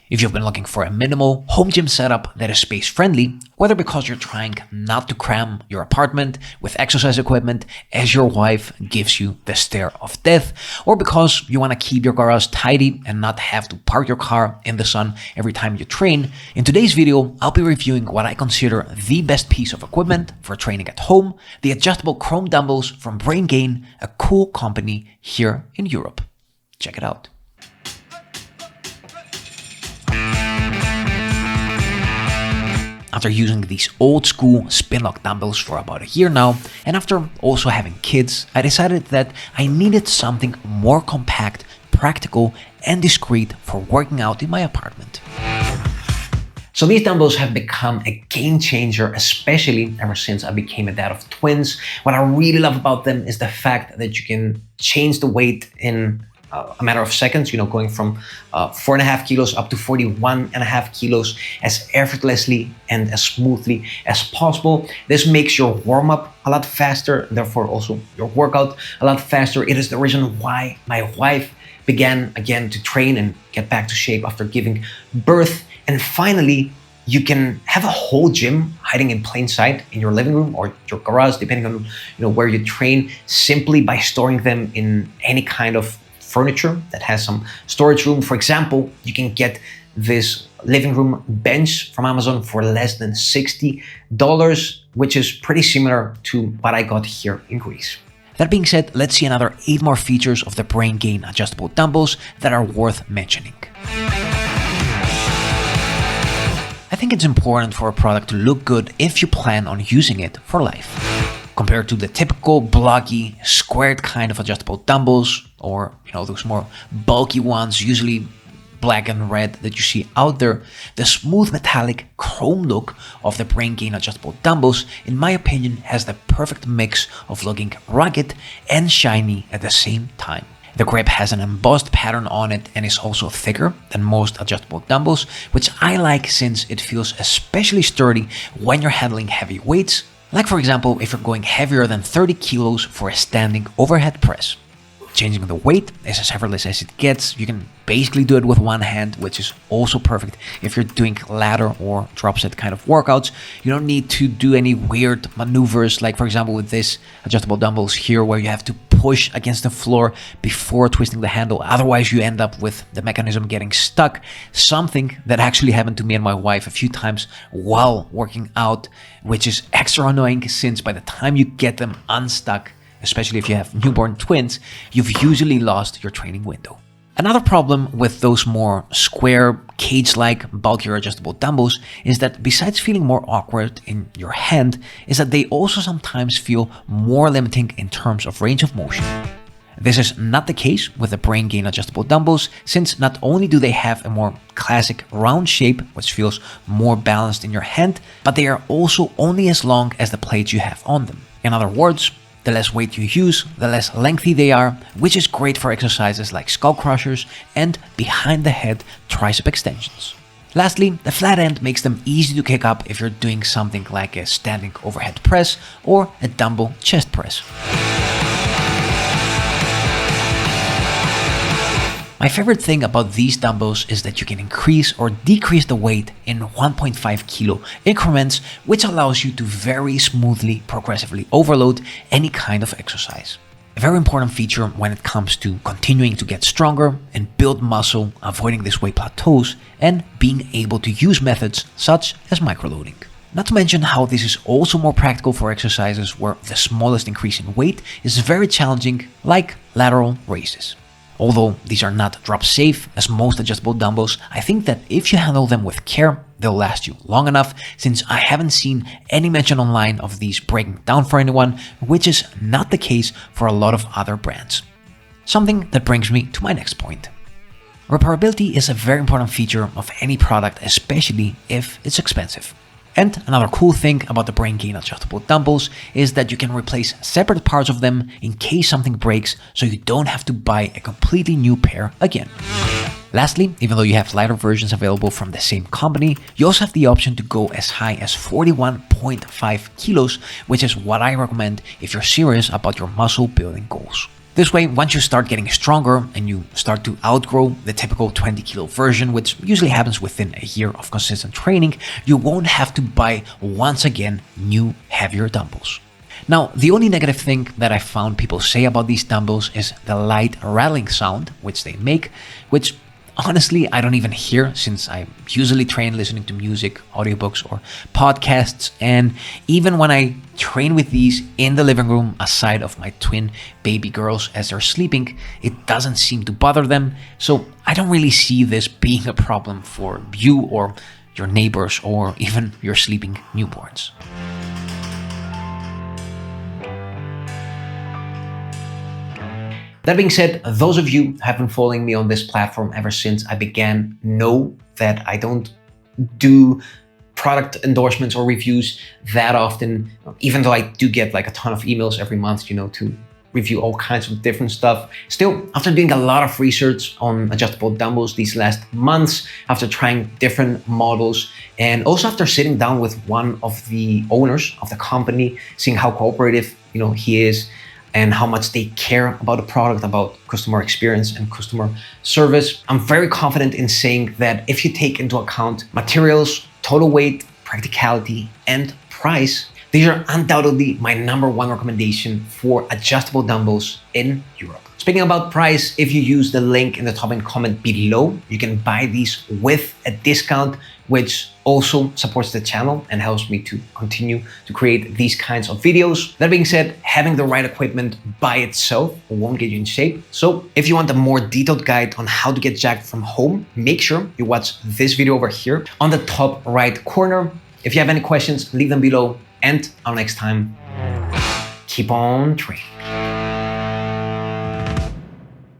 If you've been looking for a minimal home gym setup that is space friendly, whether because you're trying not to cram your apartment with exercise equipment as your wife gives you the stare of death, or because you want to keep your garage tidy and not have to park your car in the sun every time you train, in today's video, I'll be reviewing what I consider the best piece of equipment for training at home, the adjustable chrome dumbbells from BrainGain, a cool company here in Europe. Check it out. After using these old school spin lock dumbbells for about a year now, and after also having kids, I decided that I needed something more compact, practical, and discreet for working out in my apartment. So these dumbbells have become a game changer, especially ever since I became a dad of twins. What I really love about them is the fact that you can change the weight in a matter of seconds, going from 4.5 kilos up to 41.5 kilos as effortlessly and as smoothly as possible. This makes your warm-up a lot faster, therefore also your workout a lot faster. It is the reason why my wife began again to train and get back to shape after giving birth. And finally, you can have a whole gym hiding in plain sight in your living room or your garage, depending on where you train, simply by storing them in any kind of furniture that has some storage room. For example, you can get this living room bench from Amazon for less than $60, which is pretty similar to what I got here in Greece. That being said, let's see another 8 more features of the BrainGain adjustable dumbbells that are worth mentioning. I think it's important for a product to look good if you plan on using it for life. Compared to the typical blocky, squared kind of adjustable dumbbells, or those more bulky ones, usually black and red, that you see out there, the smooth metallic chrome look of the BrainGain adjustable dumbbells, in my opinion, has the perfect mix of looking rugged and shiny at the same time. The grip has an embossed pattern on it and is also thicker than most adjustable dumbbells, which I like since it feels especially sturdy when you're handling heavy weights. Like for example, if you're going heavier than 30 kilos for a standing overhead press. Changing the weight is as effortless as it gets. You can basically do it with one hand, which is also perfect if you're doing ladder or drop set kind of workouts. You don't need to do any weird maneuvers, like for example with this adjustable dumbbells here, where you have to push against the floor before twisting the handle. Otherwise you end up with the mechanism getting stuck. Something that actually happened to me and my wife a few times while working out, which is extra annoying since by the time you get them unstuck, especially if you have newborn twins, you've usually lost your training window. Another problem with those more square, cage-like, bulkier adjustable dumbbells is that besides feeling more awkward in your hand, is that they also sometimes feel more limiting in terms of range of motion. This is not the case with the BrainGain adjustable dumbbells, since not only do they have a more classic round shape, which feels more balanced in your hand, but they are also only as long as the plates you have on them. In other words, the less weight you use, the less lengthy they are, which is great for exercises like skull crushers and behind the head tricep extensions. Lastly, the flat end makes them easy to kick up if you're doing something like a standing overhead press or a dumbbell chest press. My favorite thing about these dumbbells is that you can increase or decrease the weight in 1.5 kilo increments, which allows you to very smoothly, progressively overload any kind of exercise. A very important feature when it comes to continuing to get stronger and build muscle, avoiding this weight plateaus, and being able to use methods such as microloading. Not to mention how this is also more practical for exercises where the smallest increase in weight is very challenging, like lateral raises. Although these are not drop safe as most adjustable dumbbells, I think that if you handle them with care, they'll last you long enough, since I haven't seen any mention online of these breaking down for anyone, which is not the case for a lot of other brands. Something that brings me to my next point. Repairability is a very important feature of any product, especially if it's expensive. And another cool thing about the BrainGain adjustable dumbbells is that you can replace separate parts of them in case something breaks, so you don't have to buy a completely new pair again. Lastly, even though you have lighter versions available from the same company, you also have the option to go as high as 41.5 kilos, which is what I recommend if you're serious about your muscle building goals. This way, once you start getting stronger and you start to outgrow the typical 20 kilo version, which usually happens within a year of consistent training, you won't have to buy once again new heavier dumbbells. Now, the only negative thing that I found people say about these dumbbells is the light rattling sound which they make, which honestly I don't even hear since I usually train listening to music, audiobooks, or podcasts. And even when I train with these in the living room aside of my twin baby girls as they're sleeping, it doesn't seem to bother them. So I don't really see this being a problem for you or your neighbors or even your sleeping newborns. That being said, those of you who have been following me on this platform ever since I began know that I don't do product endorsements or reviews that often, even though I do get like a ton of emails every month, to review all kinds of different stuff. Still, after doing a lot of research on adjustable dumbbells these last months, after trying different models, and also after sitting down with one of the owners of the company, seeing how cooperative, he is, and how much they care about the product, about customer experience and customer service, I'm very confident in saying that if you take into account materials, total weight, practicality, and price, these are undoubtedly my number one recommendation for adjustable dumbbells in Europe. Speaking about price, if you use the link in the top and comment below, you can buy these with a discount, which also supports the channel and helps me to continue to create these kinds of videos. That being said, having the right equipment by itself won't get you in shape. So if you want a more detailed guide on how to get jacked from home, make sure you watch this video over here on the top right corner. If you have any questions, leave them below. And until next time, keep on training.